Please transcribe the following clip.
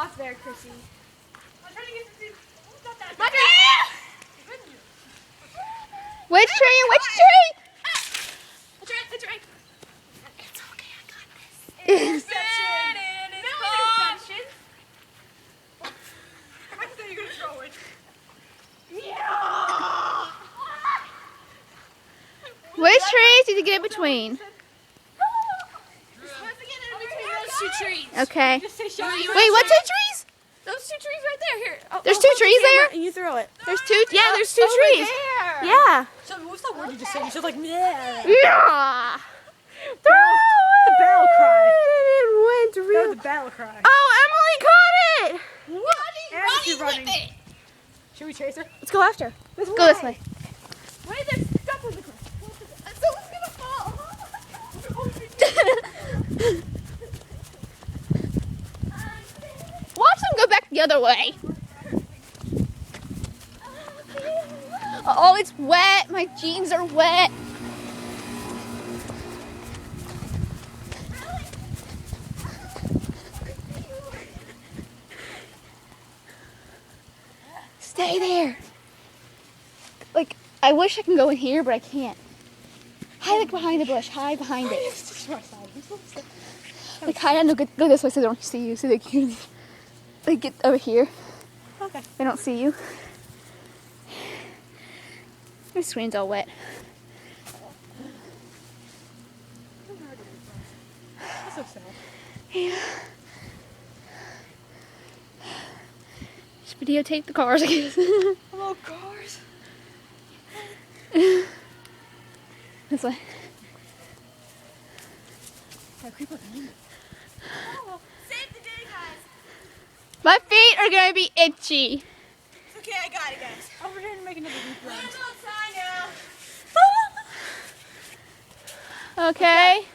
off there, Chrissy. I'm trying to get to not that My bad. Which tree? Which tree? That's right, that's right. It's okay, I got this. Interception. No interception. I thought you were going to throw it. Which trees did you get in between? You're supposed to get in between those two trees. Okay. Just say shot. Wait, what two trees? Those two trees right there. Here. There's two trees there? And you throw it. There's two? Yeah, there's two trees. There. Yeah. So what's that word you just said? You're just like, yeah. Yeah. The battle cry. It went That real. was the battle cry. Oh, Emily caught it. And she's running. Should we chase her? Let's go after her. Let's go this way. Wait, there's stuff on the ground. Someone's gonna fall. Watch them go back the other way. Oh, it's wet. My jeans are wet. Stay there. Like, I wish I can go in here, but I can't. Hide like behind the bush. Hide behind it. Like hide and go this way so they don't see you. So they can get over here. Okay. They don't see you. My screen's all wet. That's so sad. Yeah. Just videotape the cars, I guess. Hello, cars. This way. Save the day, guys. My feet are gonna be itchy. It's okay, I got it, guys. Over here and make another loop around. Okay.